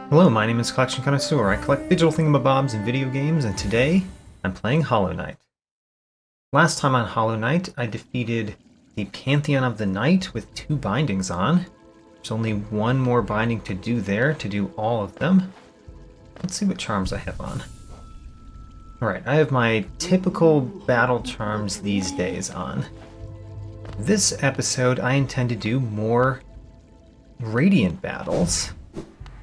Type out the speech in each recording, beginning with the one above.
Hello, my name is Collection Connoisseur. I collect digital thingamabobs in video games, and today I'm playing Hollow Knight. Last time on Hollow Knight, I defeated the Pantheon of the Night with 2 bindings on. There's only one more binding to do there to do all of them. Let's see what charms I have on. Alright, I have my typical battle charms these days on. This episode, I intend to do more Radiant battles.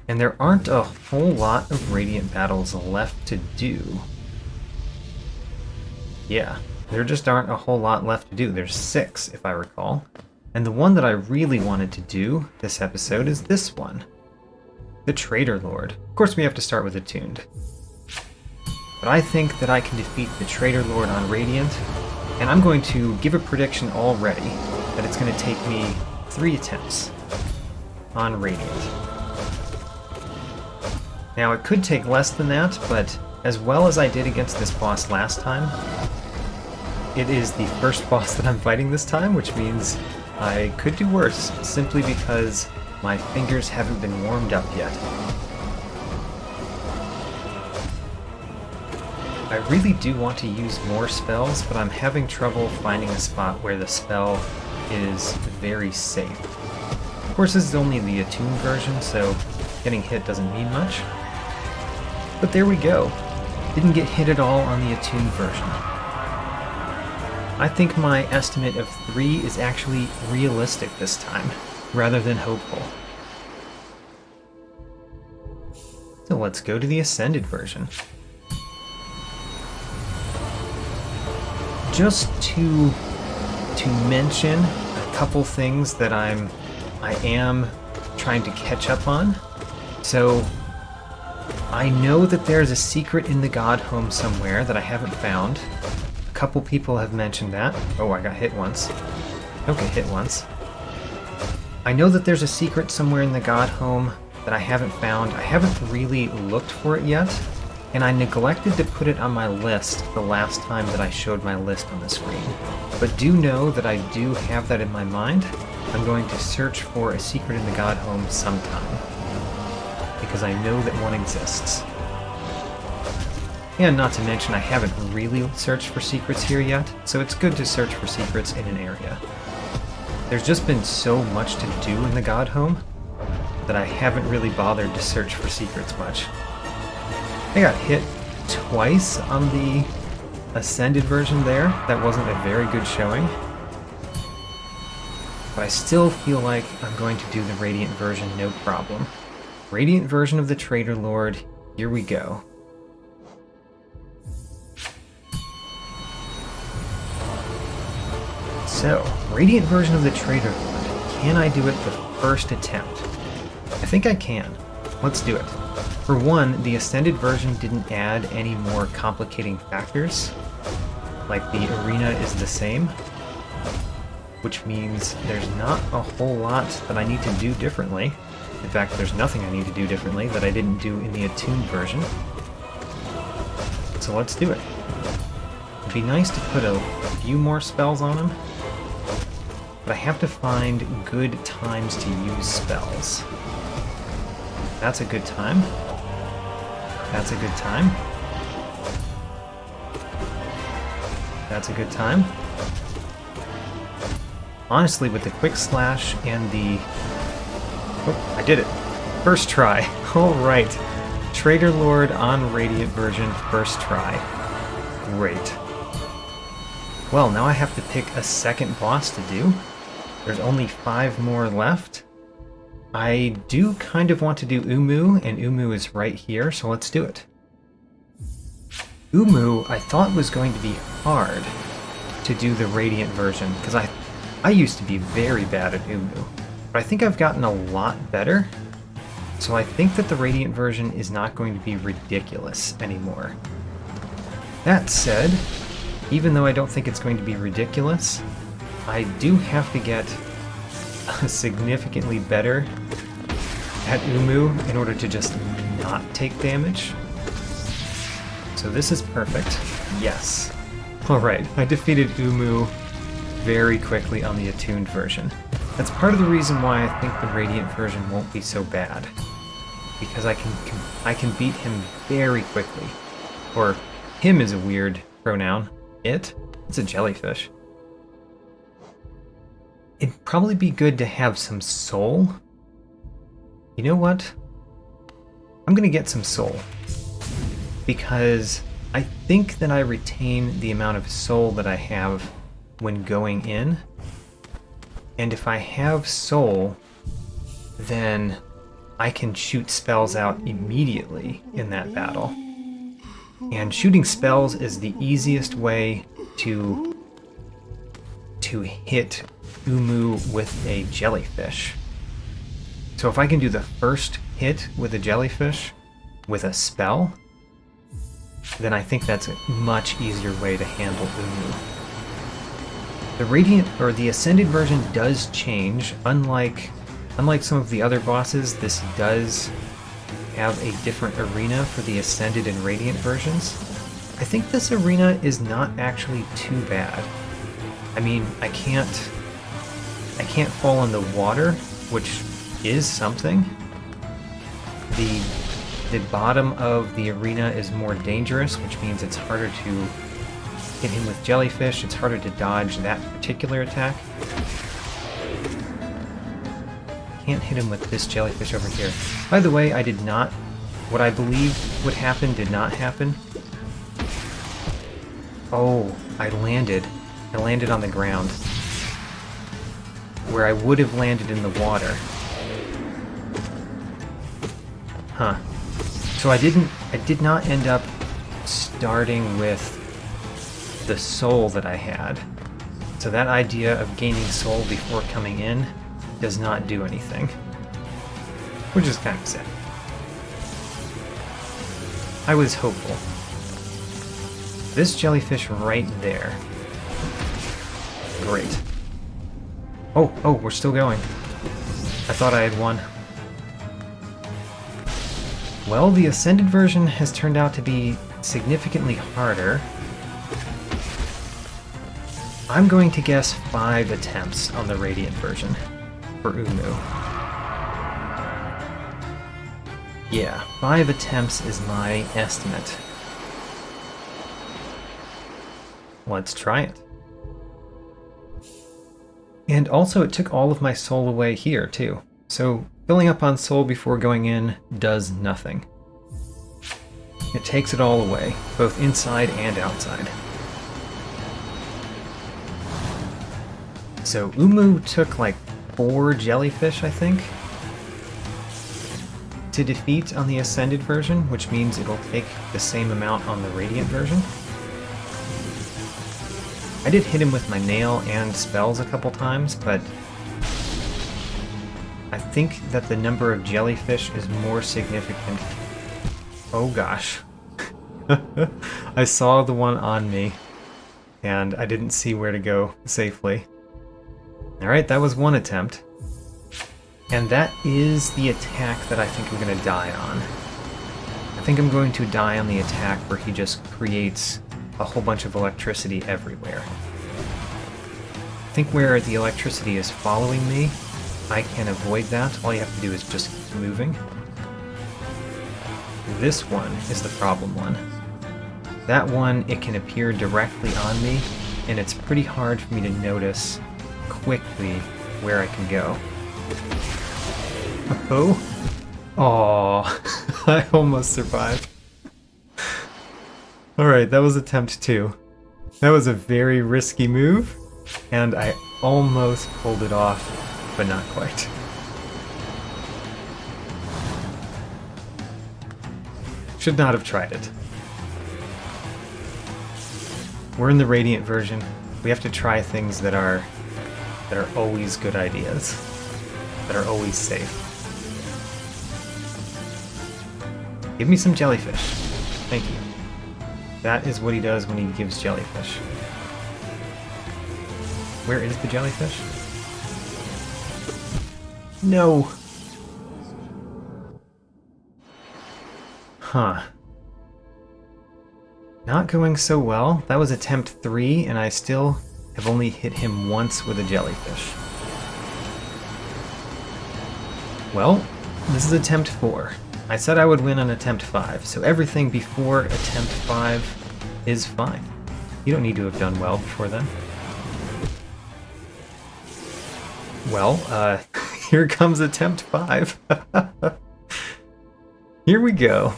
And there aren't a whole lot of Radiant battles left to do. Yeah, there just aren't a whole lot left to do. There's 6, if I recall. And the one that I really wanted to do this episode is this one. The Traitor Lord. Of course we have to start with Attuned. But I think that I can defeat the Traitor Lord on Radiant, and I'm going to give a prediction already that it's going to take me 3 attempts on Radiant. Now, it could take less than that, but as well as I did against this boss last time, it is the first boss that I'm fighting this time, which means I could do worse, simply because my fingers haven't been warmed up yet. I really do want to use more spells, but I'm having trouble finding a spot where the spell is very safe. Of course, this is only the attuned version, so getting hit doesn't mean much. But there we go. Didn't get hit at all on the attuned version. I think my estimate of 3 is actually realistic this time, rather than hopeful. So let's go to the Ascended version. Just to mention a couple things that I am trying to catch up on. So I know that there's a secret in the Godhome somewhere that I haven't found. A couple people have mentioned that. Oh, I got hit once. Don't get hit once. I know that there's a secret somewhere in the Godhome that I haven't found. I haven't really looked for it yet, and I neglected to put it on my list the last time that I showed my list on the screen. But do know that I do have that in my mind. I'm going to search for a secret in the Godhome sometime, because I know that one exists. And not to mention, I haven't really searched for secrets here yet, so it's good to search for secrets in an area. There's just been so much to do in the Godhome that I haven't really bothered to search for secrets much. I got hit twice on the Ascended version there. That wasn't a very good showing. But I still feel like I'm going to do the Radiant version no problem. Radiant version of the Traitor Lord, here we go. So, Radiant version of the Traitor Lord. Can I do it the first attempt? I think I can. Let's do it. For one, the Ascended version didn't add any more complicating factors. Like the arena is the same, which means there's not a whole lot that I need to do differently. In fact, there's nothing I need to do differently that I didn't do in the attuned version. So let's do it. It'd be nice to put a few more spells on him, but I have to find good times to use spells. That's a good time. That's a good time. That's a good time. Honestly, with the quick slash and the... Oh, I did it. First try. Alright. Traitor Lord on Radiant version, first try. Great. Well, now I have to pick a second boss to do. There's only 5 more left. I do kind of want to do Uumuu, and Uumuu is right here, so let's do it. Uumuu, I thought was going to be hard to do the Radiant version, because I used to be very bad at Uumuu, but I think I've gotten a lot better, so I think that the Radiant version is not going to be ridiculous anymore. That said, even though I don't think it's going to be ridiculous, I do have to get significantly better at Uumuu in order to just not take damage. So this is perfect. Yes. Alright, I defeated Uumuu very quickly on the attuned version. That's part of the reason why I think the Radiant version won't be so bad. because I can beat him very quickly. Or him is a weird pronoun. It's a jellyfish. It'd probably be good to have some soul. You know what? I'm gonna get some soul. Because I think that I retain the amount of soul that I have when going in. And if I have soul, then I can shoot spells out immediately in that battle. And shooting spells is the easiest way to hit Uumuu with a jellyfish. So if I can do the first hit with a jellyfish with a spell, then I think that's a much easier way to handle Uumuu. The Radiant, or the Ascended version does change. Unlike some of the other bosses, this does have a different arena for the Ascended and Radiant versions. I think this arena is not actually too bad. I mean, I can't fall in the water, which is something. The bottom of the arena is more dangerous, which means it's harder to hit him with jellyfish. It's harder to dodge that particular attack. Can't hit him with this jellyfish over here. By the way, what I believe would happen did not happen. Oh, I landed on the ground. Where I would have landed in the water. Huh. So I did not end up starting with the soul that I had. So that idea of gaining soul before coming in does not do anything. Which is kind of sad. I was hopeful. This jellyfish right there. Great. Oh, we're still going. I thought I had won. Well, the Ascended version has turned out to be significantly harder. I'm going to guess 5 attempts on the Radiant version for Uumuu. Yeah, 5 attempts is my estimate. Let's try it. And also it took all of my soul away here too. So filling up on soul before going in does nothing. It takes it all away, both inside and outside. So Uumuu took like 4 jellyfish, I think, to defeat on the Ascended version, which means it'll take the same amount on the Radiant version. I did hit him with my nail and spells a couple times, but I think that the number of jellyfish is more significant. Oh gosh. I saw the one on me, and I didn't see where to go safely. Alright, that was one attempt. And that is the attack that I think I'm going to die on. I think I'm going to die on the attack where he just creates a whole bunch of electricity everywhere. I think where the electricity is following me, I can avoid that. All you have to do is just keep moving. This one is the problem one. That one, it can appear directly on me, and it's pretty hard for me to notice quickly where I can go. Oh? Aww. I almost survived. Alright, that was attempt 2. That was a very risky move, and I almost pulled it off, but not quite. Should not have tried it. We're in the Radiant version. We have to try things that are always good ideas, that are always safe. Give me some jellyfish. Thank you. That is what he does when he gives jellyfish. Where is the jellyfish? No! Huh. Not going so well. That was attempt 3, and I still have only hit him once with a jellyfish. Well, this is attempt 4. I said I would win on attempt 5, so everything before attempt 5 is fine. You don't need to have done well before then. Well, here comes attempt 5. Here we go.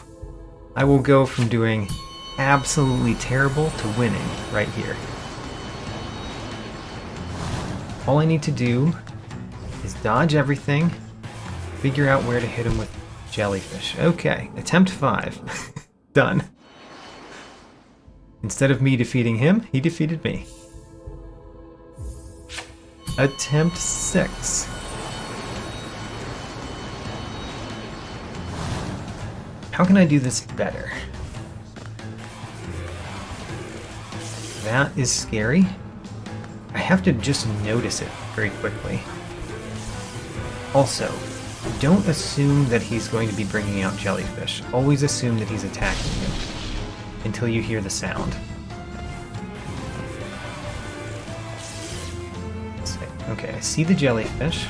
I will go from doing absolutely terrible to winning right here. All I need to do is dodge everything, figure out where to hit him with jellyfish. Okay, attempt 5. Done. Instead of me defeating him, he defeated me. Attempt 6. How can I do this better? That is scary. I have to just notice it very quickly. Also, don't assume that he's going to be bringing out jellyfish. Always assume that he's attacking you until you hear the sound. Okay, I see the jellyfish.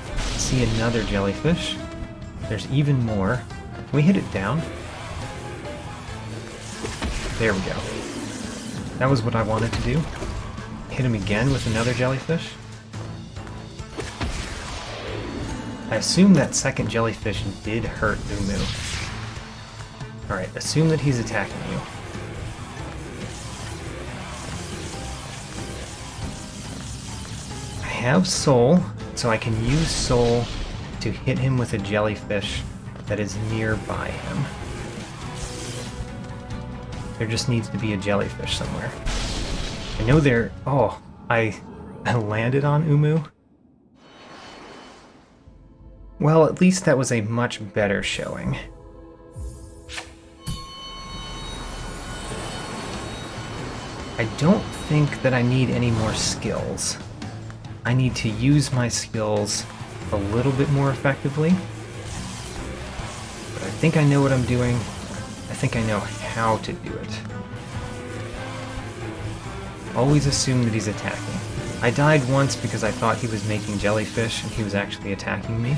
I see another jellyfish. There's even more. Can we hit it down? There we go. That was what I wanted to do. Hit him again with another jellyfish. I assume that second jellyfish did hurt Uumuu. Alright, assume that he's attacking you. I have soul, so I can use soul to hit him with a jellyfish that is nearby him. There just needs to be a jellyfish somewhere. I know there... Oh, I landed on Uumuu. Well, at least that was a much better showing. I don't think that I need any more skills. I need to use my skills a little bit more effectively. But I think I know what I'm doing. I think I know how to do it. Always assume that he's attacking. I died once because I thought he was making jellyfish and he was actually attacking me.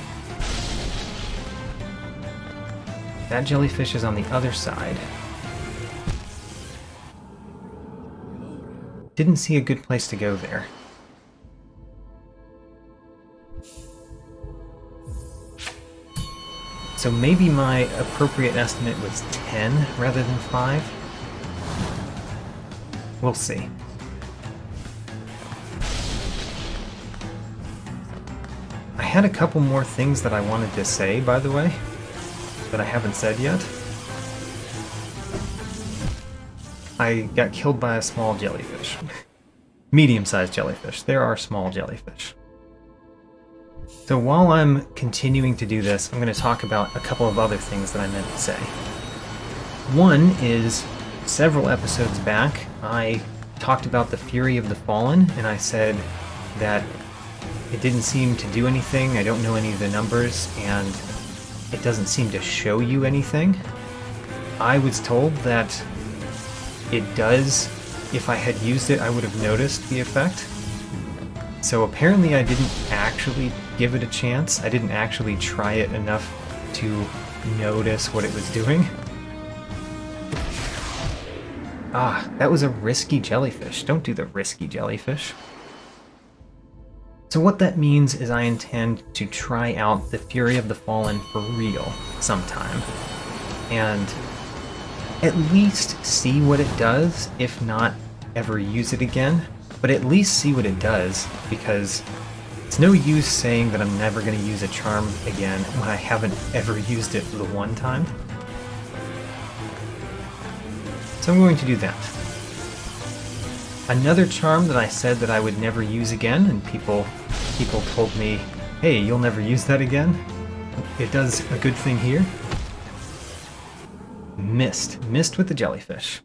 That jellyfish is on the other side. Didn't see a good place to go there. So maybe my appropriate estimate was 10 rather than 5? We'll see. I had a couple more things that I wanted to say, by the way, that I haven't said yet. I got killed by a small jellyfish. Medium-sized jellyfish. There are small jellyfish. So while I'm continuing to do this, I'm going to talk about a couple of other things that I meant to say. One is, several episodes back, I talked about the Fury of the Fallen, and I said that it didn't seem to do anything. I don't know any of the numbers, and it doesn't seem to show you anything. I was told that it does. If I had used it, I would have noticed the effect. So apparently I didn't actually give it a chance. I didn't actually try it enough to notice what it was doing. Ah, that was a risky jellyfish. Don't do the risky jellyfish. So what that means is I intend to try out the Fury of the Fallen for real sometime. And at least see what it does, if not ever use it again. But at least see what it does, because it's no use saying that I'm never going to use a charm again when I haven't ever used it the one time. So I'm going to do that. Another charm that I said that I would never use again, and people told me, hey, you'll never use that again? It does a good thing here. Mist. Mist with the jellyfish.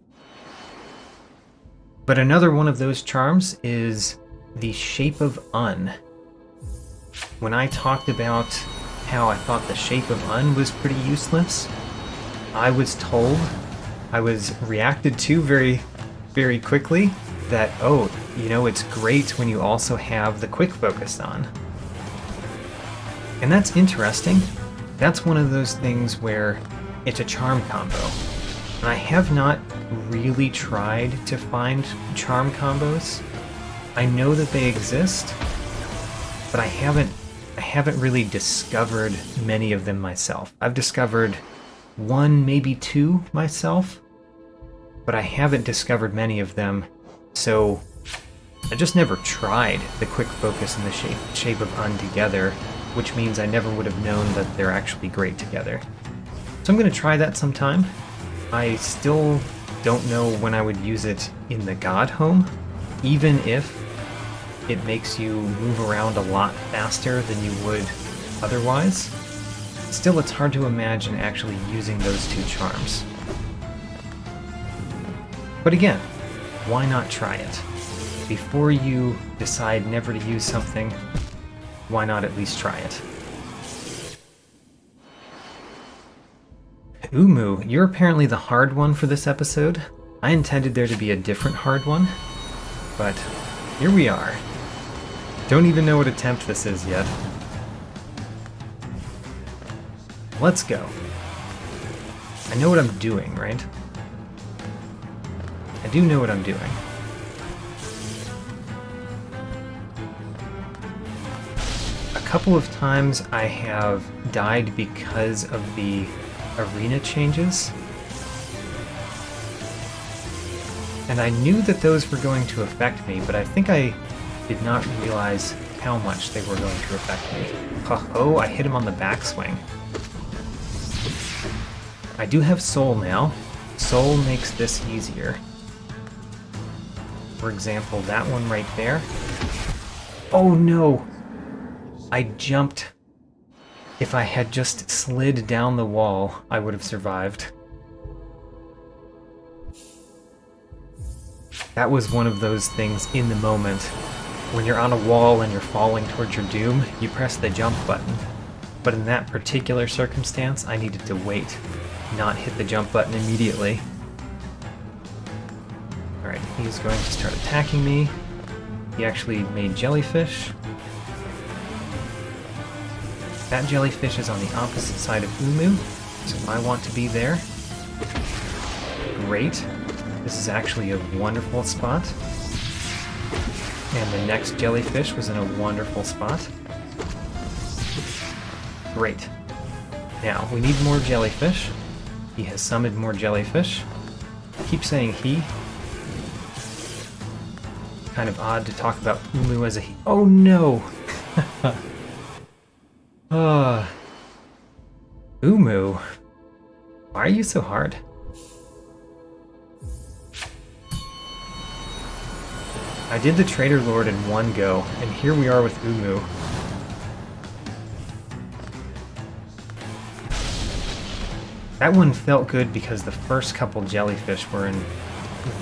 But another one of those charms is the Shape of Un. When I talked about how I thought the Shape of Un was pretty useless, I was told, I was reacted to very, very quickly that, oh, you know, it's great when you also have the Quick Focus on. And that's interesting, that's one of those things where it's a charm combo. And I have not really tried to find charm combos. I know that they exist, but I haven't really discovered many of them myself. I've discovered one, maybe two myself, but I haven't discovered many of them, so I just never tried the quick focus and the shape of Un together, which means I never would have known that they're actually great together. So I'm going to try that sometime. I still don't know when I would use it in the Godhome, even if it makes you move around a lot faster than you would otherwise. Still, it's hard to imagine actually using those two charms. But again, why not try it? Before you decide never to use something, why not at least try it? Uumuu, you're apparently the hard one for this episode. I intended there to be a different hard one, but here we are. Don't even know what attempt this is yet. Let's go. I know what I'm doing, right? I do know what I'm doing. A couple of times I have died because of the arena changes. And I knew that those were going to affect me, but I think I did not realize how much they were going to affect me. Oh, I hit him on the backswing. I do have Soul now. Soul makes this easier. For example, that one right there. Oh no! I jumped. If I had just slid down the wall, I would have survived. That was one of those things in the moment. When you're on a wall and you're falling towards your doom, you press the jump button. But in that particular circumstance, I needed to wait, not hit the jump button immediately. Alright, he's going to start attacking me. He actually made jellyfish. That jellyfish is on the opposite side of Uumuu, so I want to be there. Great. This is actually a wonderful spot. And the next jellyfish was in a wonderful spot. Great. Now, we need more jellyfish. He has summoned more jellyfish. I keep saying he. Kind of odd to talk about Uumuu as a he. Oh no! Uumuu. Why are you so hard? I did the Traitor Lord in one go, and here we are with Uumuu. That one felt good because the first couple jellyfish were in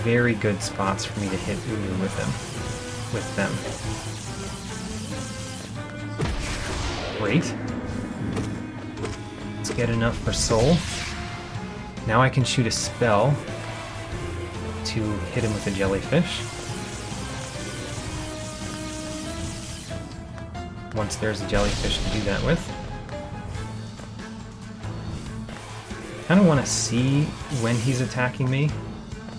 very good spots for me to hit Uumuu with them. Great. Let's get enough for soul. Now I can shoot a spell to hit him with a jellyfish. Once there's a jellyfish to do that with. Kind of want to see when he's attacking me,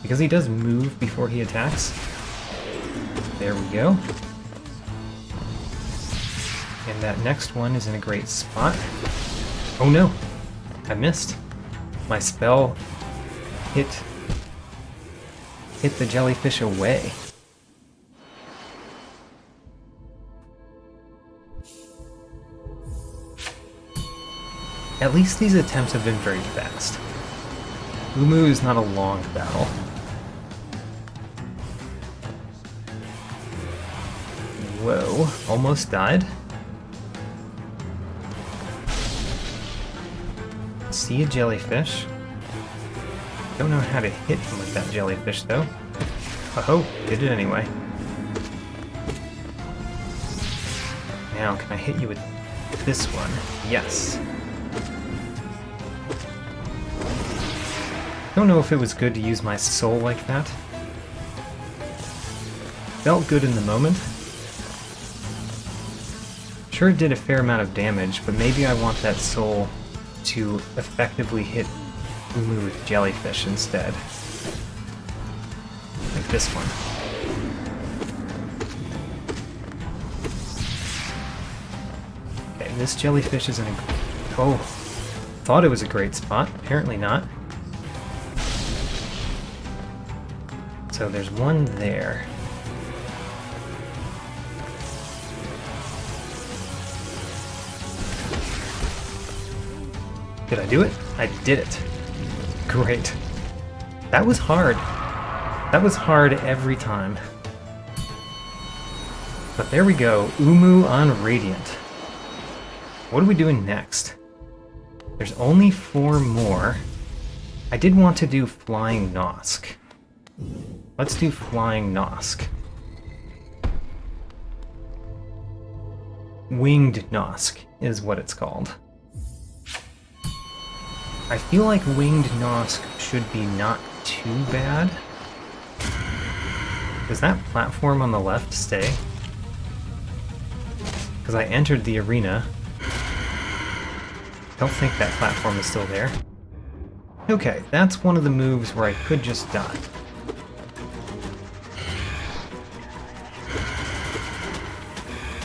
because he does move before he attacks. There we go. And that next one is in a great spot. Oh no! I missed. My spell hit the jellyfish away. At least these attempts have been very fast. Uumuu is not a long battle. Whoa, almost died. See a jellyfish. Don't know how to hit him with that jellyfish though. Oh, did it anyway. Now, can I hit you with this one? Yes. Don't know if it was good to use my soul like that. Felt good in the moment. Sure it did a fair amount of damage, but maybe I want that soul to effectively hit Uumuu with jellyfish instead. Like this one. Okay, this jellyfish is in a... Oh, thought it was a great spot. Apparently not. So there's one there. Did I do it? I did it. Great. That was hard. That was hard every time. But there we go. Uumuu on Radiant. What are we doing next? There's only 4 more. I did want to do Flying Nosk. Let's do Flying Nosk. Winged Nosk is what it's called. I feel like Winged Nosk should be not too bad. Does that platform on the left stay? Because I entered the arena. Don't think that platform is still there. Okay, that's one of the moves where I could just die.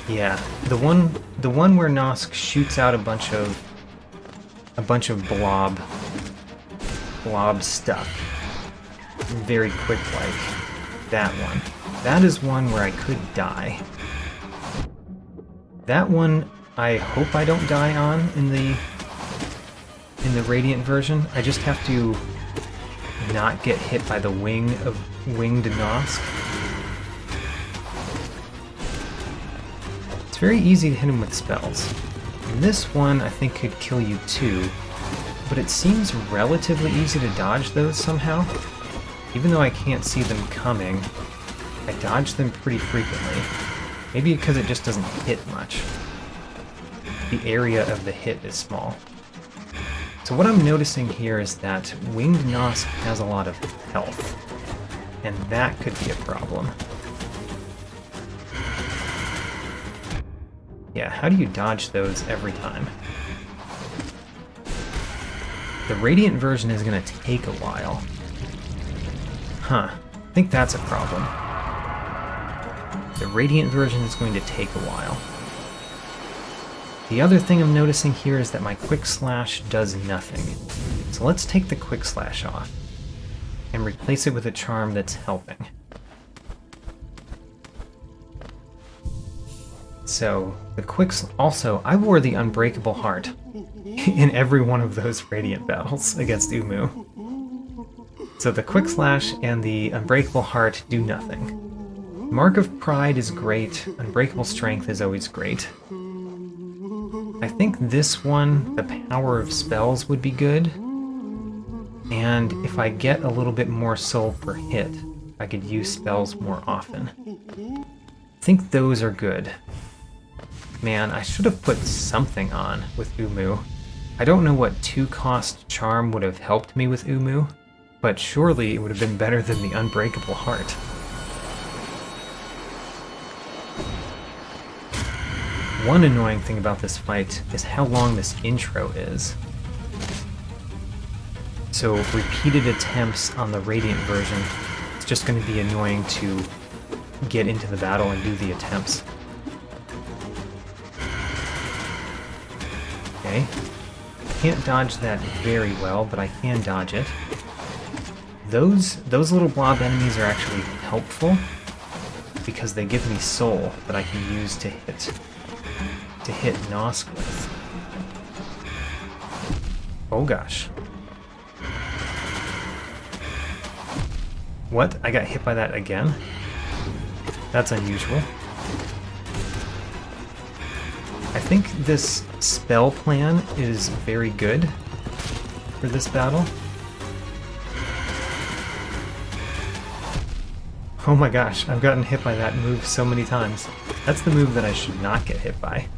Yeah, the one where Nosk shoots out a bunch of blob stuff very quick, like that one. That is one where I could die. That one I hope I don't die on in the Radiant version. I just have to not get hit by the wing of Winged Nosk. It's very easy to hit him with spells. And this one I think could kill you too, but it seems relatively easy to dodge those somehow. Even though I can't see them coming, I dodge them pretty frequently. Maybe because it just doesn't hit much. The area of the hit is small. So what I'm noticing here is that Winged Nosk has a lot of health, and that could be a problem. Yeah, how do you dodge those every time? The Radiant version is going to take a while. Huh, I think that's a problem. The Radiant version is going to take a while. The other thing I'm noticing here is that my Quick Slash does nothing. So let's take the Quick Slash off and replace it with a charm that's helping. So, the also, I wore the Unbreakable Heart in every one of those Radiant battles against Uumuu. So the Quick Slash and the Unbreakable Heart do nothing. Mark of Pride is great, Unbreakable Strength is always great. I think this one, the Power of Spells, would be good. And if I get a little bit more soul per hit, I could use spells more often. I think those are good. Man, I should have put something on with Uumuu. I don't know what 2-cost charm would have helped me with Uumuu, but surely it would have been better than the Unbreakable Heart. One annoying thing about this fight is how long this intro is. So repeated attempts on the Radiant version, it's just going to be annoying to get into the battle and do the attempts. Okay. Can't dodge that very well, but I can dodge it. Those little blob enemies are actually helpful because they give me soul that I can use to hit Nosk with. Oh gosh. What? I got hit by that again? That's unusual. I think this spell plan is very good for this battle. Oh my gosh, I've gotten hit by that move so many times. That's the move that I should not get hit by.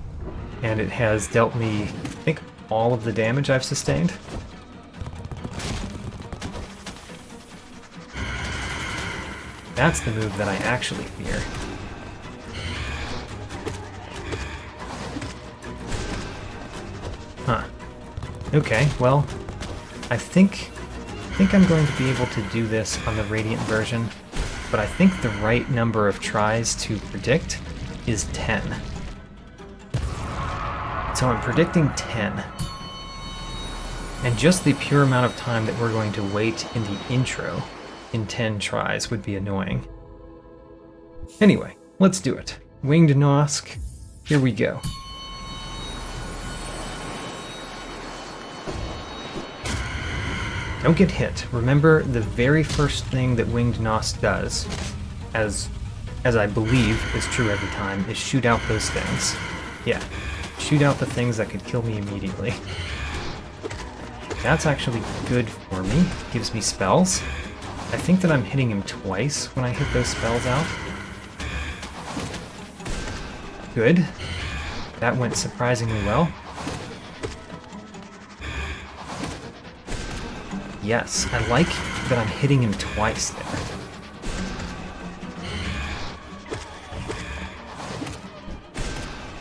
And it has dealt me, I think, all of the damage I've sustained. That's the move that I actually fear. Huh. Okay, well, I think I'm going to be able to do this on the Radiant version, but I think the right number of tries to predict is 10. So I'm predicting 10. And just the pure amount of time that we're going to wait in the intro in 10 tries would be annoying. Anyway, let's do it. Winged Nosk, here we go. Don't get hit. Remember, the very first thing that Winged Nosk does, as I believe is true every time, is shoot out those things. Yeah, shoot out the things that could kill me immediately. That's actually good for me. Gives me spells. I think that I'm hitting him twice when I hit those spells out. Good. That went surprisingly well. Yes, I like that I'm hitting him twice there.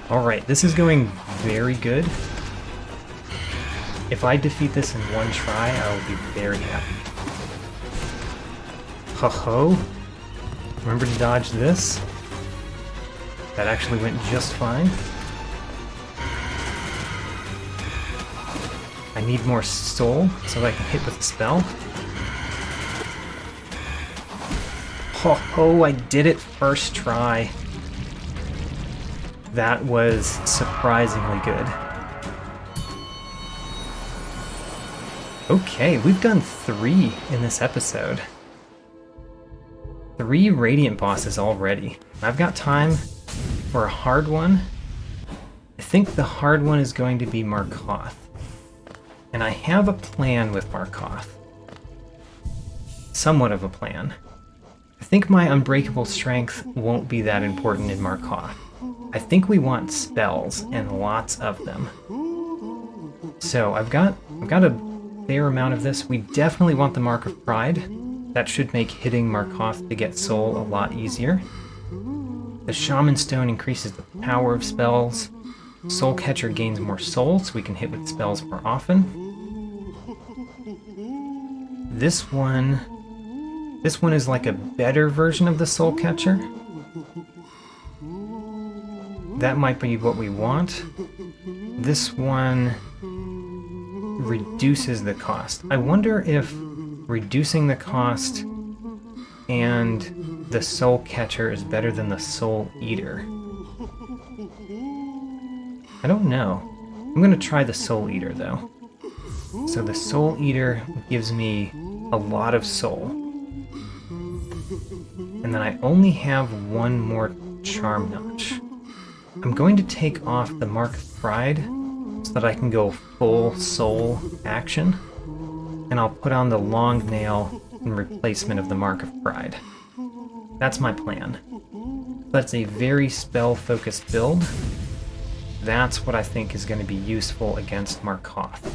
Alright, this is going very good. If I defeat this in one try, I will be very happy. Ho-ho! Remember to dodge this. That actually went just fine. I need more soul so that I can hit with the spell. Ho-ho, I did it first try. That was surprisingly good. Okay, we've done 3 in this episode. 3 Radiant bosses already. I've got time for a hard one. I think the hard one is going to be Markoth. And I have a plan with Markoth. Somewhat of a plan. I think my unbreakable strength won't be that important in Markoth. I think we want spells, and lots of them. So I've got a fair amount of this. We definitely want the Mark of Pride. That should make hitting Markoth to get soul a lot easier. The Shaman Stone increases the power of spells. Soul Catcher gains more soul, so we can hit with spells more often. This one is like a better version of the Soul Catcher. That might be what we want. This one reduces the cost. I wonder if reducing the cost and the Soul Catcher is better than the Soul Eater. I don't know. I'm gonna try the Soul Eater though. So the Soul Eater gives me a lot of soul. And then I only have one more charm notch. I'm going to take off the Mark of Pride so that I can go full soul action. And I'll put on the long nail in replacement of the Mark of Pride. That's my plan. That's a very spell-focused build. That's what I think is going to be useful against Markoth.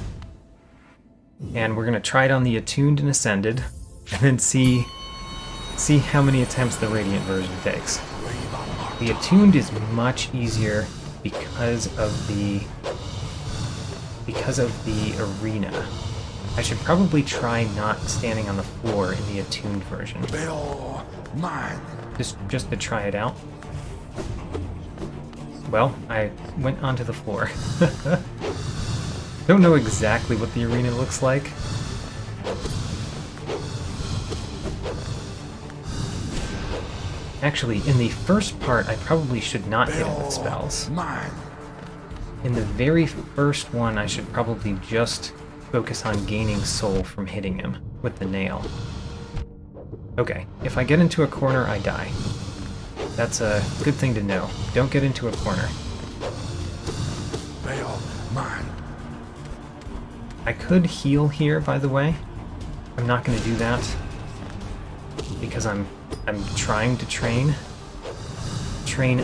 And we're going to try it on the Attuned and Ascended, and then see how many attempts the Radiant version takes. The Attuned is much easier because of the arena. I should probably try not standing on the floor in the Attuned version. Just to try it out. Well, I went onto the floor. Don't know exactly what the arena looks like. Actually, in the first part, I probably should not hit him with spells. In the very first one, I should probably just focus on gaining soul from hitting him with the nail. Okay, if I get into a corner, I die. That's a good thing to know. Don't get into a corner. I could heal here, by the way. I'm not going to do that because I'm trying to train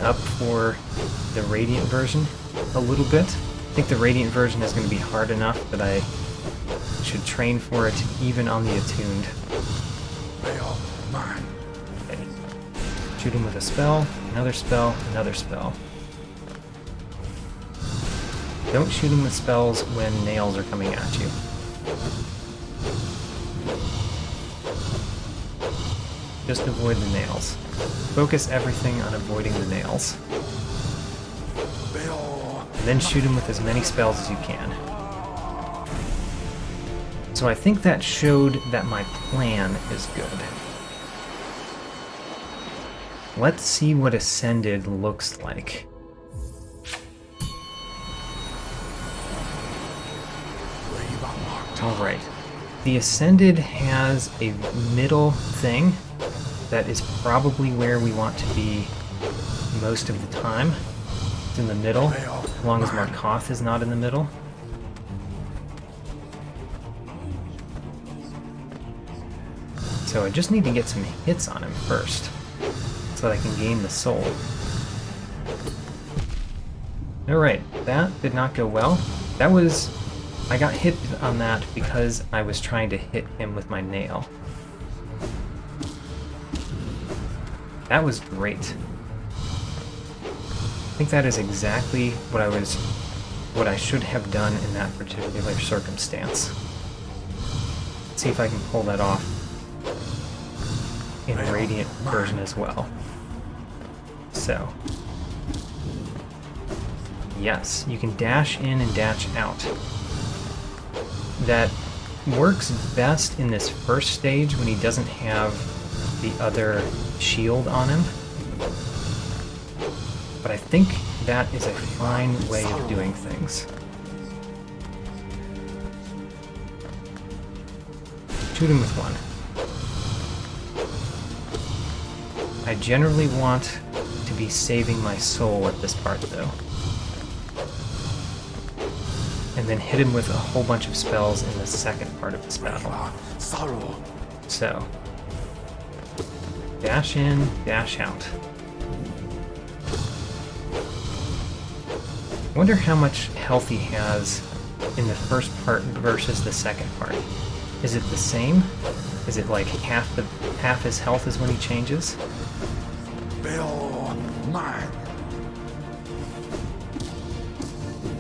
up for the Radiant version a little bit. I think the Radiant version is going to be hard enough that I should train for it even on the Attuned. Okay. Shoot him with a spell, another spell, another spell. Don't shoot him with spells when nails are coming at you. Just avoid the nails. Focus everything on avoiding the nails. And then shoot him with as many spells as you can. So I think that showed that my plan is good. Let's see what Ascended looks like. Alright. The Ascended has a middle thing that is probably where we want to be most of the time. It's in the middle, as long as Markoth is not in the middle. So I just need to get some hits on him first, so that I can gain the soul. Alright, that did not go well. I got hit on that because I was trying to hit him with my nail. That was great. I think that is exactly what I should have done in that particular circumstance. Let's see if I can pull that off in Radiant version as well. So, yes, you can dash in and dash out. That works best in this first stage when he doesn't have the other shield on him. But I think that is a fine way of doing things. Shoot him with one. I generally want to be saving my soul at this part, though. And then hit him with a whole bunch of spells in the second part of this battle. So, dash in, dash out. I wonder how much health he has in the first part versus the second part. Is it the same? Is it like half his health is when he changes?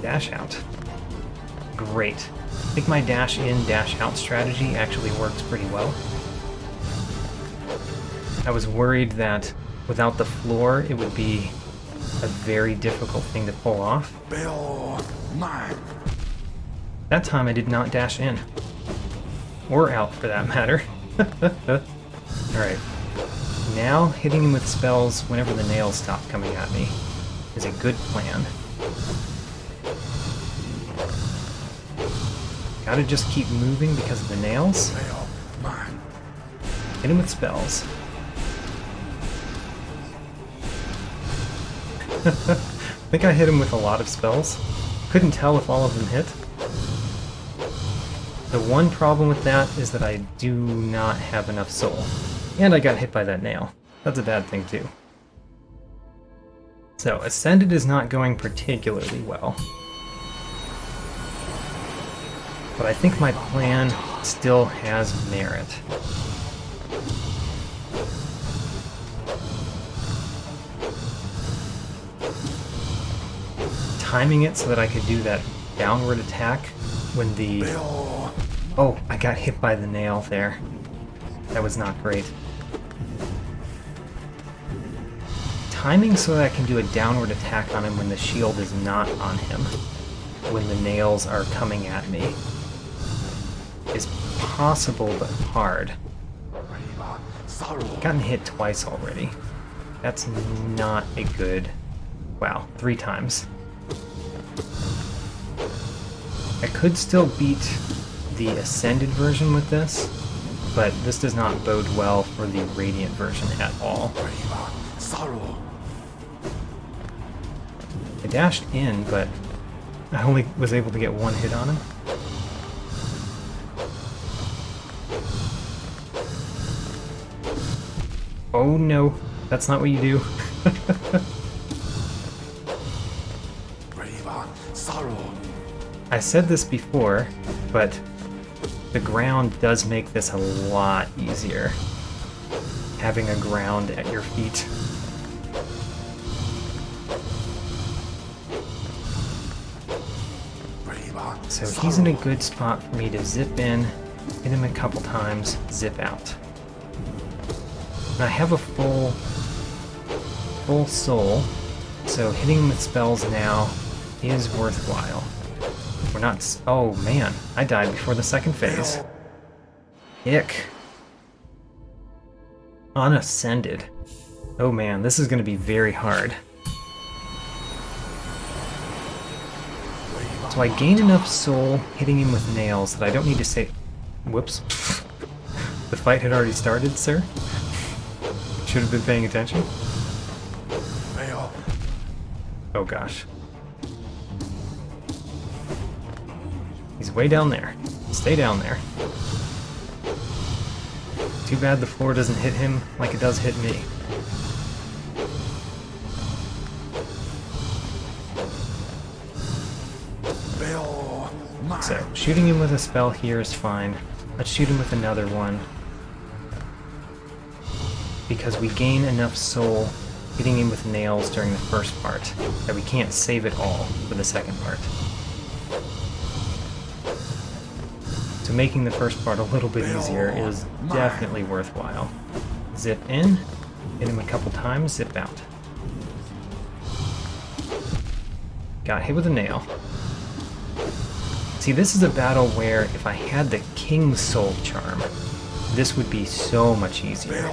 Dash out. Great. I think my dash in, dash out strategy actually works pretty well. I was worried that without the floor it would be a very difficult thing to pull off. That time I did not dash in. Or out, for that matter. Alright. Now, hitting him with spells whenever the nails stop coming at me is a good plan. Gotta just keep moving because of the nails. Hit him with spells. I think I hit him with a lot of spells. Couldn't tell if all of them hit. The one problem with that is that I do not have enough soul. And I got hit by that nail. That's a bad thing too. So, Ascended is not going particularly well. But I think my plan still has merit. Timing it so that I could do that downward attack when the... Oh, I got hit by the nail there. That was not great. Timing so that I can do a downward attack on him when the shield is not on him, when the nails are coming at me, is possible but hard. I've gotten hit twice already. That's not a good... Wow, 3 times. I could still beat the Ascended version with this, but this does not bode well for the Radiant version at all. I dashed in, but I only was able to get 1 hit on him. Oh no, that's not what you do. I said this before, but the ground does make this a lot easier. Having a ground at your feet. So he's in a good spot for me to zip in, hit him a couple times, zip out. And I have a full soul, so hitting him with spells now is worthwhile. We're not... Oh man, I died before the second phase. Ick. Unascended. Oh man, this is going to be very hard. So I gained enough soul hitting him with nails that I don't need to say... Whoops. The fight had already started, sir? Should have been paying attention. Oh gosh. He's way down there. Stay down there. Too bad the floor doesn't hit him like it does hit me. So, shooting him with a spell here is fine. Let's shoot him with another one. Because we gain enough soul hitting him with nails during the first part that we can't save it all for the second part. So making the first part a little bit easier is definitely worthwhile. Zip in, hit him a couple times, zip out. Got hit with a nail. See, this is a battle where if I had the King's Soul Charm, this would be so much easier.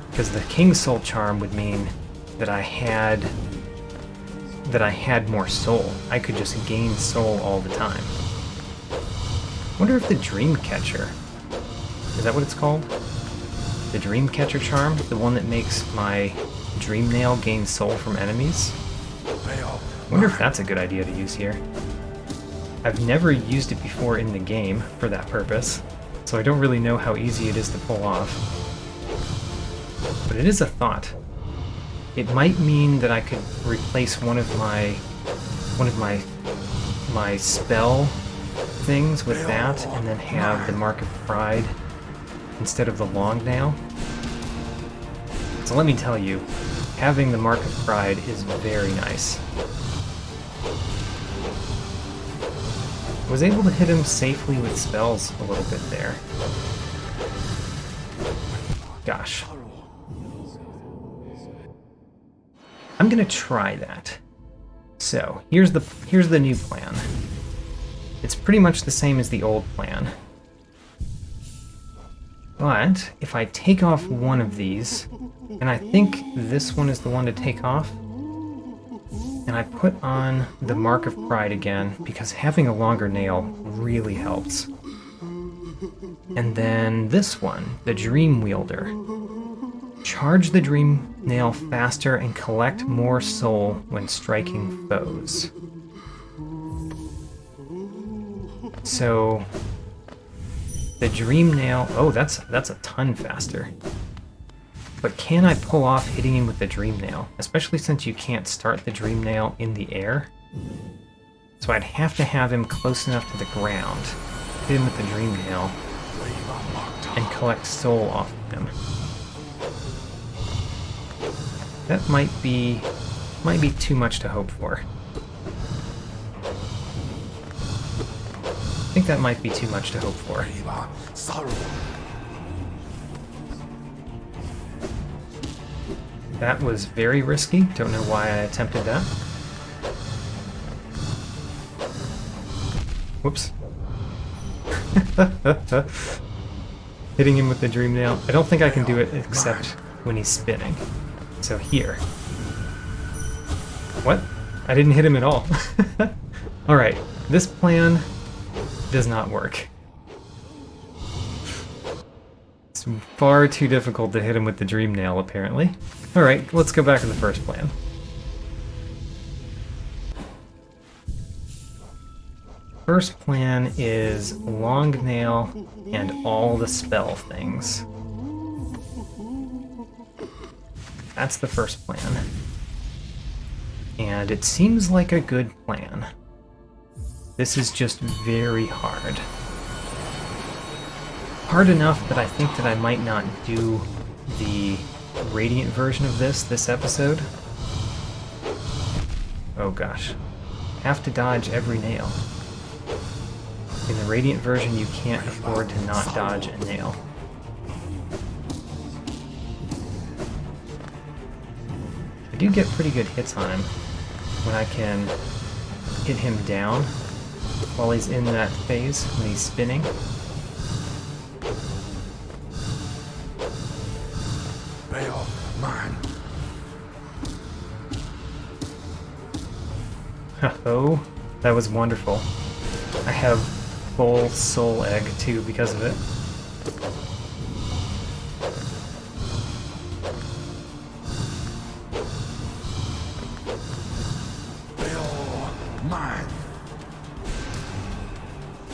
Because the King's Soul Charm would mean that I had more soul. I could just gain soul all the time. I wonder if the Dream Catcher, is that what it's called? The Dream Catcher charm, the one that makes my Dream Nail gain soul from enemies? I wonder if that's a good idea to use here. I've never used it before in the game for that purpose, so I don't really know how easy it is to pull off. But it is a thought. It might mean that I could replace one of my spell things with that, and then have the Mark of Pride instead of the long nail. So let me tell you, having the Mark of Pride is very nice. I was able to hit him safely with spells a little bit there. Gosh. I'm gonna try that. So, here's the new plan. It's pretty much the same as the old plan. But if I take off one of these, and I think this one is the one to take off, and I put on the Mark of Pride again, because having a longer nail really helps. And then this one, the Dream Wielder. Charge the Dream Nail faster and collect more soul when striking foes. So, the Dream Nail... Oh, that's a ton faster. But can I pull off hitting him with the Dream Nail? Especially since you can't start the Dream Nail in the air. So I'd have to have him close enough to the ground, hit him with the Dream Nail, and collect soul off of him. That might be too much to hope for. I think that might be too much to hope for. That was very risky. Don't know why I attempted that. Whoops. Hitting him with the Dream Nail. I don't think I can do it except when he's spinning. So here. What? I didn't hit him at all. Alright, this plan does not work. It's far too difficult to hit him with the Dream Nail, apparently. Alright, let's go back to the first plan. First plan is Long Nail and all the spell things. That's the first plan. And it seems like a good plan. This is just very hard. Hard enough that I think that I might not do the Radiant version of this episode. Oh gosh. Have to dodge every nail. In the Radiant version, you can't afford to not dodge a nail. I do get pretty good hits on him when I can hit him down while he's in that phase, when he's spinning. Oh, that was wonderful. I have full soul egg too because of it.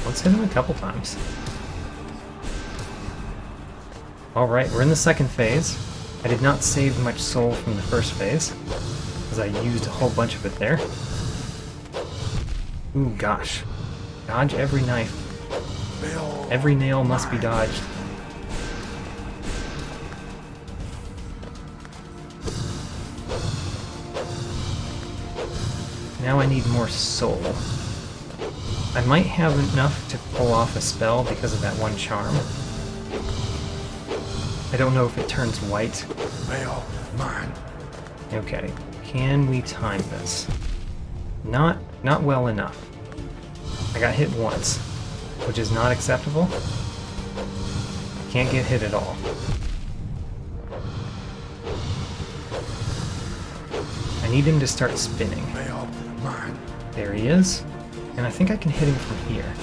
Let's hit him a couple times. Alright, we're in the second phase. I did not save much soul from the first phase, because I used a whole bunch of it there. Ooh, gosh. Dodge every knife. Every nail must be dodged. Now I need more soul. I might have enough to pull off a spell because of that one charm. I don't know if it turns white. Okay, can we time this? Not well enough. I got hit once, which is not acceptable. Can't get hit at all. I need him to start spinning. There he is. And I think I can hit him from here.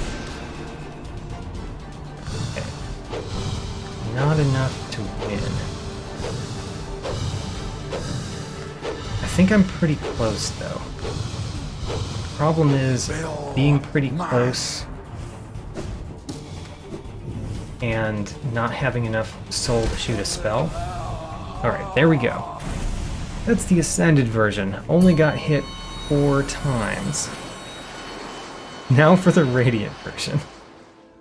Okay. Not enough to win. I think I'm pretty close, though. Problem is, being pretty close and not having enough soul to shoot a spell. Alright, there we go. That's the Ascended version. Only got hit 4 times. Now for the Radiant version.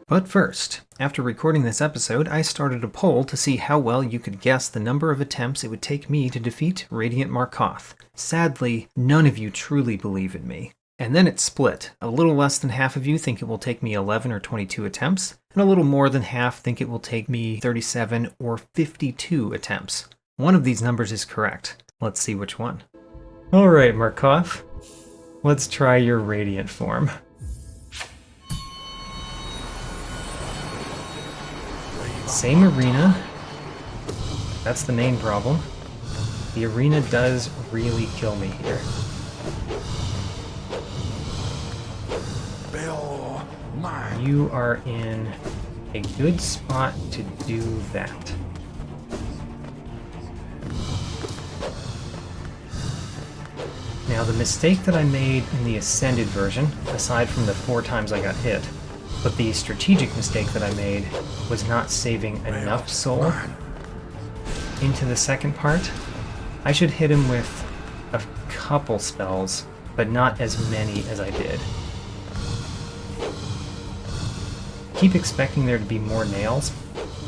But first, after recording this episode, I started a poll to see how well you could guess the number of attempts it would take me to defeat Radiant Markoth. Sadly, none of you truly believe in me. And then it split. A little less than half of you think it will take me 11 or 22 attempts, and a little more than half think it will take me 37 or 52 attempts. One of these numbers is correct. Let's see which one. Alright, Markoth. Let's try your Radiant form. Same arena. That's the main problem. The arena does really kill me here. You are in a good spot to do that. Now, the mistake that I made in the Ascended version, aside from the 4 times I got hit, but the strategic mistake that I made was not saving enough soul into the second part. I should hit him with a couple spells, but not as many as I did. Keep expecting there to be more nails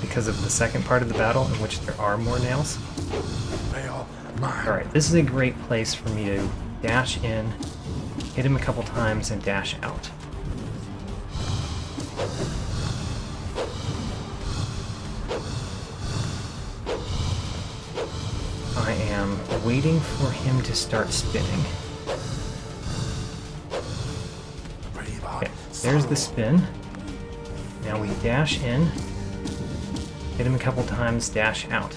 because of the second part of the battle in which there are more nails. Alright, this is a great place for me to dash in, hit him a couple times, and dash out. I am waiting for him to start spinning. Okay, there's the spin. Now we dash in, hit him a couple times, dash out.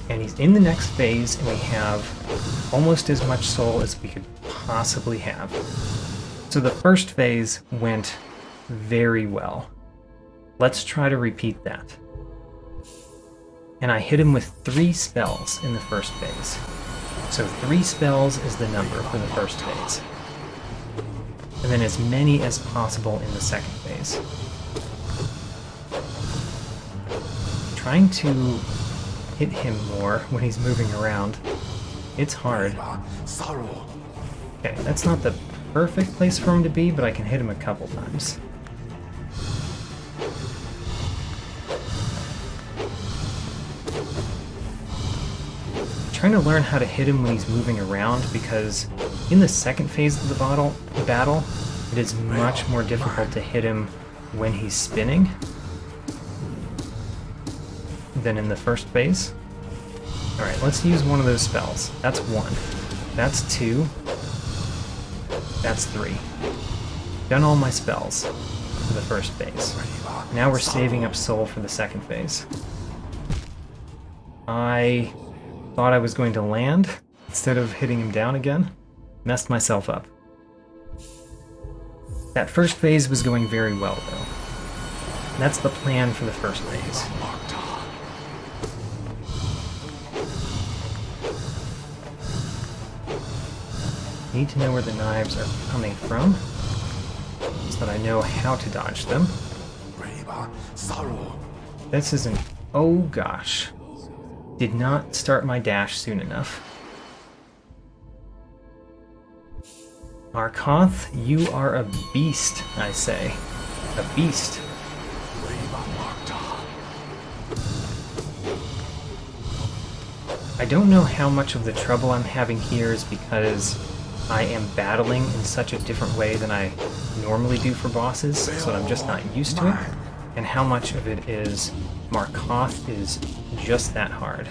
And he's in the next phase, and we have almost as much soul as we could possibly have. So the first phase went very well. Let's try to repeat that. And I hit him with 3 spells in the first phase. So 3 spells is the number for the first phase. And then as many as possible in the second phase. Trying to hit him more when he's moving around. It's hard. Okay, that's not the perfect place for him to be, but I can hit him a couple times. Trying to learn how to hit him when he's moving around, because in the second phase of the battle, It is much more difficult to hit him when he's spinning than in the first phase. Alright, let's use one of those spells. That's 1. That's 2. That's 3. Done all my spells for the first phase. Now we're saving up soul for the second phase. I thought I was going to land instead of hitting him down again. Messed myself up. That first phase was going very well, though. That's the plan for the first phase. Need to know where the knives are coming from, so that I know how to dodge them. This isn't... Oh gosh. Did not start my dash soon enough. Markoth, you are a beast, I say. A beast. I don't know how much of the trouble I'm having here is because I am battling in such a different way than I normally do for bosses, so I'm just not used to it, and how much of it is Markoth is just that hard.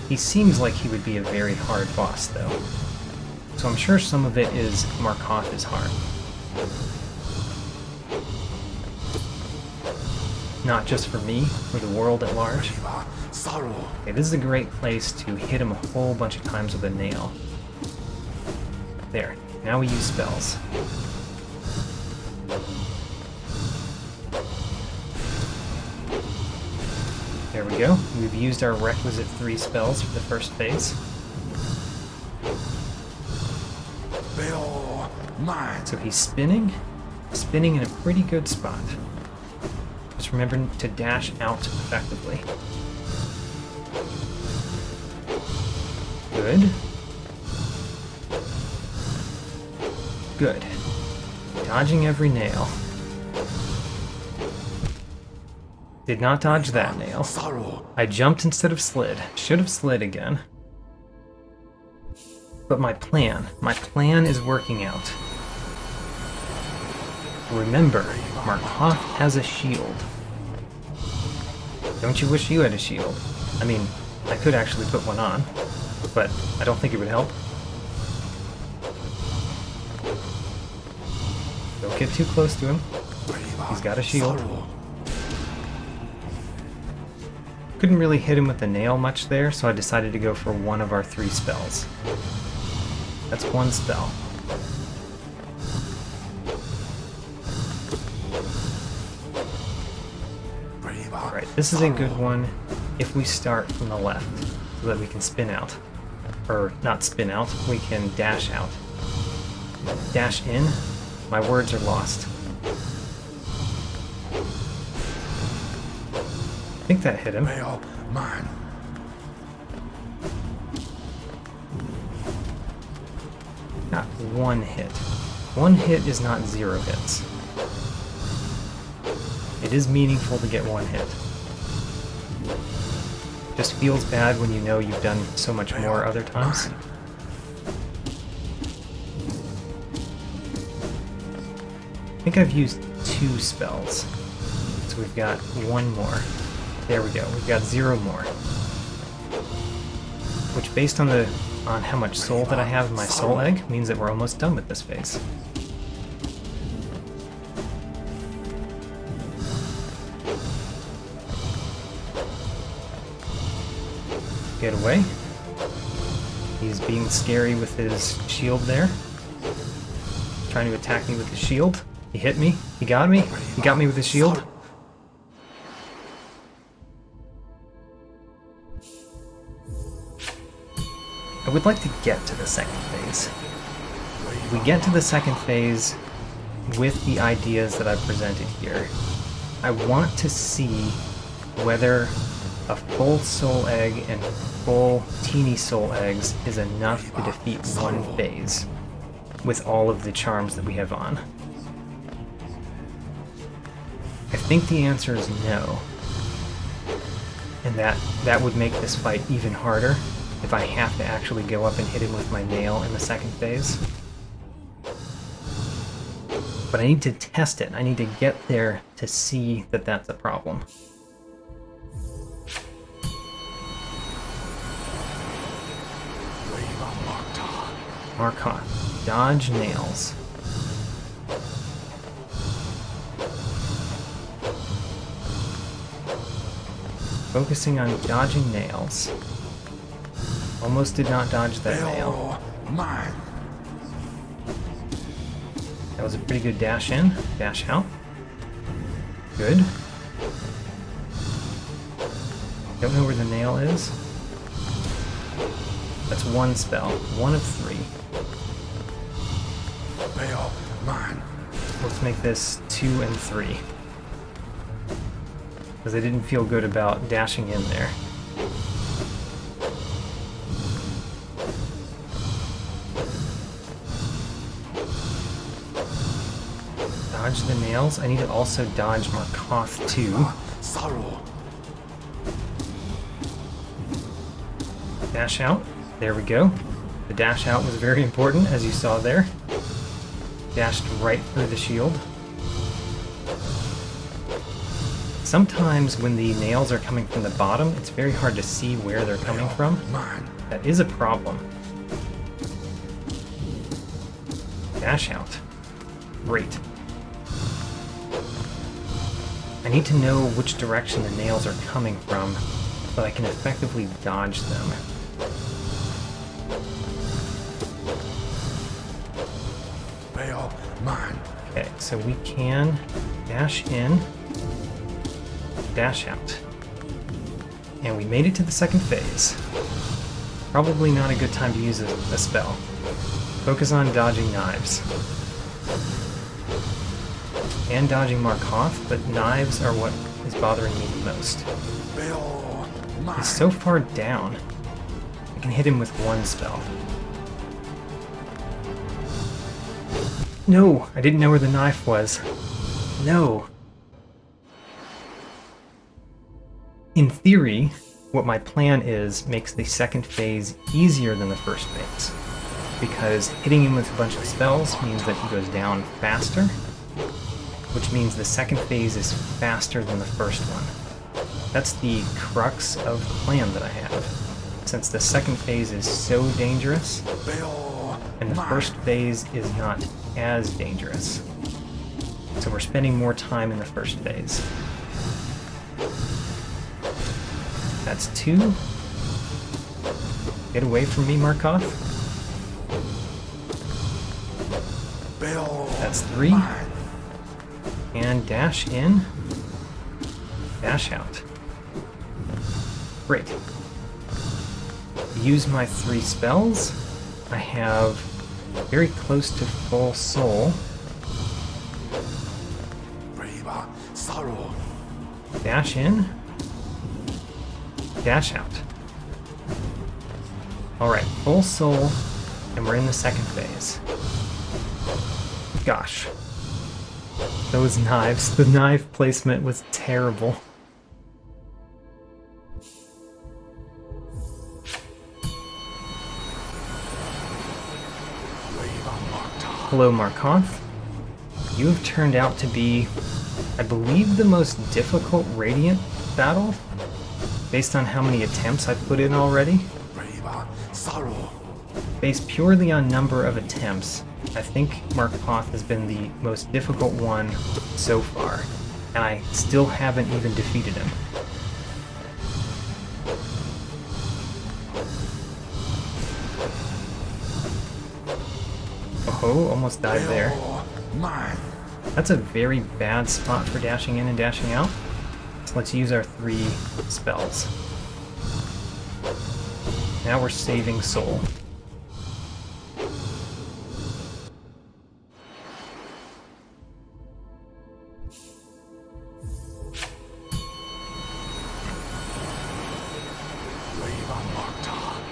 He seems like he would be a very hard boss, though. So I'm sure some of it is Markoth is hard. Not just for me, for the world at large. Okay, this is a great place to hit him a whole bunch of times with a nail. There, now we use spells. There we go. We've used our requisite 3 spells for the first phase. So he's spinning in a pretty good spot. Just remember to dash out effectively. Good. Good. Dodging every nail. Did not dodge that nail. I jumped instead of slid. Should have slid again. But my plan is working out. Remember, Markoth has a shield. Don't you wish you had a shield? I mean, I could actually put one on, but I don't think it would help. Don't get too close to him. He's got a shield. Couldn't really hit him with the nail much there, so I decided to go for one of our 3 spells. That's 1 spell. Alright, this is a good one if we start from the left, so that we can spin out. Or, not spin out, we can dash out. Dash in? My words are lost. I think that hit him. Not 1 hit. 1 hit is not 0 hits. It is meaningful to get 1 hit. Just feels bad when you know you've done so much more other times. I think I've used 2 spells. So we've got 1 more. There we go. We've got 0 more. Which, based on how much soul that I have in my soul egg, means that we're almost done with this phase. Get away. He's being scary with his shield there. Trying to attack me with his shield. He hit me. He got me. He got me with his shield. I would like to get to the second phase. We get to the second phase with the ideas that I've presented here. I want to see whether a full soul egg and full teeny soul eggs is enough to defeat 1 phase with all of the charms that we have on. I think the answer is no. And that would make this fight even harder if I have to actually go up and hit him with my nail in the second phase. But I need to test it. I need to get there to see that that's a problem. Markoth. Dodge nails. Focusing on dodging nails. Almost did not dodge that nail. That was a pretty good dash in, dash out. Good. Don't know where the nail is. That's one spell. 1 of 3. Let's make this 2 and 3. Because I didn't feel good about dashing in there. Dodge the nails. I need to also dodge Markoth too. Dash out. There we go. The dash out was very important, as you saw there. Dashed right through the shield. Sometimes when the nails are coming from the bottom, it's very hard to see where they're coming from. That is a problem. Dash out. Great. I need to know which direction the nails are coming from so that I can effectively dodge them. Okay, so we can dash in, dash out. And we made it to the second phase. Probably not a good time to use a spell. Focus on dodging knives. And dodging Markoth, but knives are what is bothering me the most. He's so far down. I can hit him with 1 spell. No! I didn't know where the knife was. No! In theory, what my plan is makes the second phase easier than the first phase. Because hitting him with a bunch of spells means that he goes down faster, which means the second phase is faster than the first one. That's the crux of the plan that I have. Since the second phase is so dangerous, and the first phase is not as dangerous. So we're spending more time in the first phase. That's 2. Get away from me, Markoth. That's 3. And dash in, dash out. Great. Use my 3 spells. I have very close to full soul. Dash in, dash out. Alright, full soul, and we're in the second phase. Gosh. Those knives. The knife placement was terrible. Hello, Markoth. You have turned out to be, I believe, the most difficult Radiant battle, based on how many attempts I've put in already. Based purely on number of attempts, I think Markoth has been the most difficult one so far, and I still haven't even defeated him. Oh, almost died there. That's a very bad spot for dashing in and dashing out. So let's use our 3 spells. Now we're saving soul.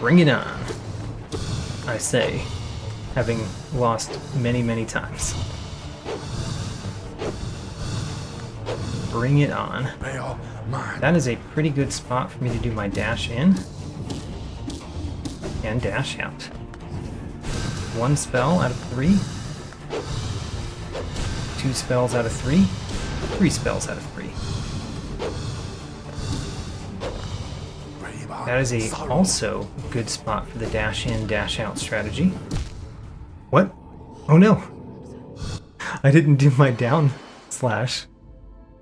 Bring it on, I say, having lost many, many times. Bring it on. That is a pretty good spot for me to do my dash in and dash out. 1 spell out of 3. 2 spells out of 3, 3 spells out of 3. That is a also good spot for the dash in, dash out strategy. What? Oh no! I didn't do my down slash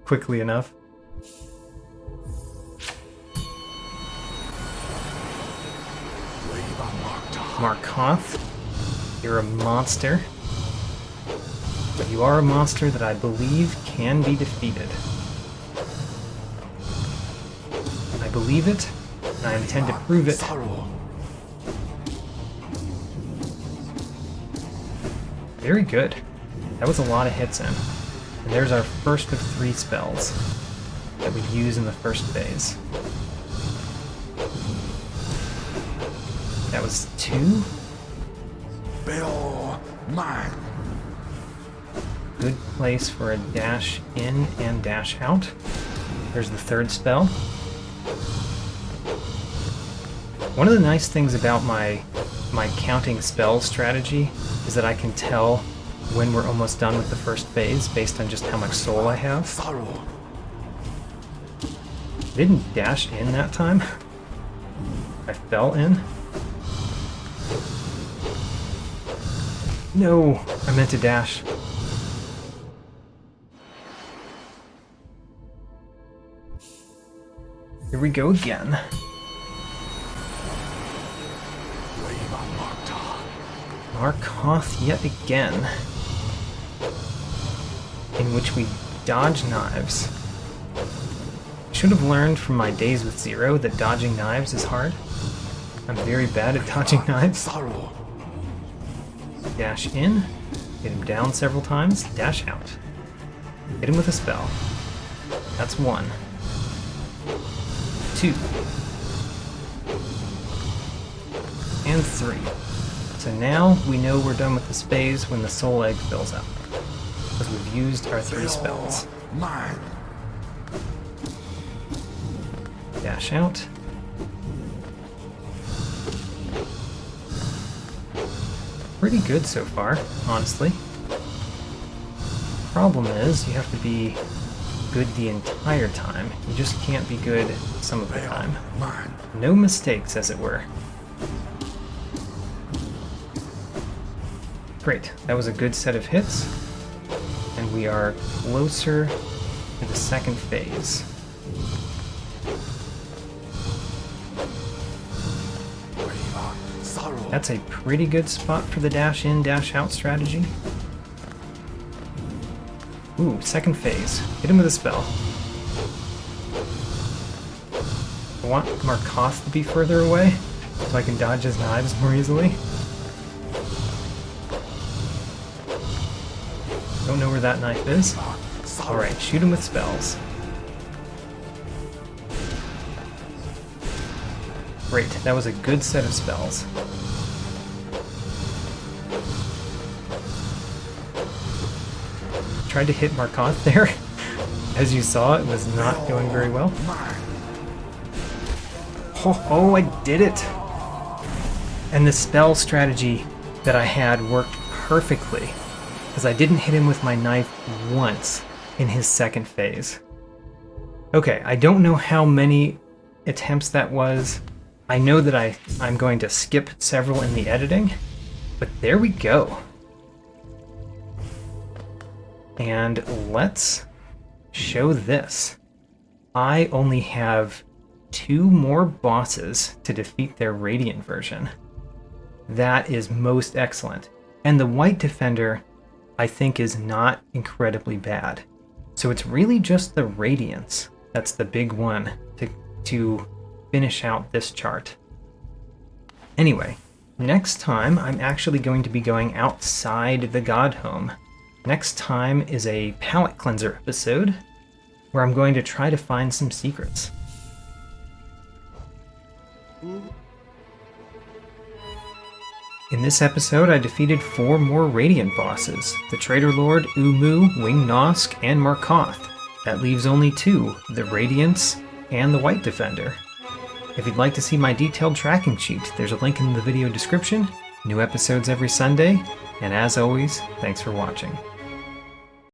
quickly enough. Markoth, you're a monster. But you are a monster that I believe can be defeated. I believe it, and I intend to prove it. Very good. That was a lot of hits in. And there's our first of 3 spells that we use in the first phase. That was 2. Bill, mine. Good place for a dash in and dash out. There's the 3rd spell. One of the nice things about my counting spell strategy is that I can tell when we're almost done with the first phase based on just how much soul I have. I didn't dash in that time. I fell in. No, I meant to dash. Here we go again. Markoth yet again, in which we dodge knives. I should have learned from my days with Zero that dodging knives is hard. I'm very bad at dodging knives. Dash in, hit him down several times, dash out. Hit him with a spell. That's 1. 2. And 3. So now we know we're done with this phase when the soul egg fills up, because we've used our 3 spells. Dash out. Pretty good so far, honestly. Problem is, you have to be good the entire time. You just can't be good some of the time. No mistakes, as it were. Great, that was a good set of hits, and we are closer to the second phase. That's a pretty good spot for the dash in, dash out strategy. Ooh, second phase. Hit him with a spell. I want Markoth to be further away, so I can dodge his knives more easily. Don't know where that knife is. Alright, shoot him with spells. Great, that was a good set of spells. Tried to hit Markoth there. As you saw, it was not going very well. Oh, I did it! And the spell strategy that I had worked perfectly, because I didn't hit him with my knife once in his second phase. Okay, I don't know how many attempts that was. I know that I'm going to skip several in the editing, but there we go. And let's show this. I only have 2 more bosses to defeat their Radiant version. That is most excellent. And the White Defender, I think, is not incredibly bad. So it's really just the Radiance that's the big one to finish out this chart. Anyway, next time I'm actually going to be going outside the Godhome. Next time is a palate cleanser episode where I'm going to try to find some secrets. In this episode, I defeated 4 more Radiant bosses, the Traitor Lord, Uumuu, Winged Nosk, and Markoth. That leaves only 2, the Radiance and the White Defender. If you'd like to see my detailed tracking sheet, there's a link in the video description. New episodes every Sunday, and as always, thanks for watching.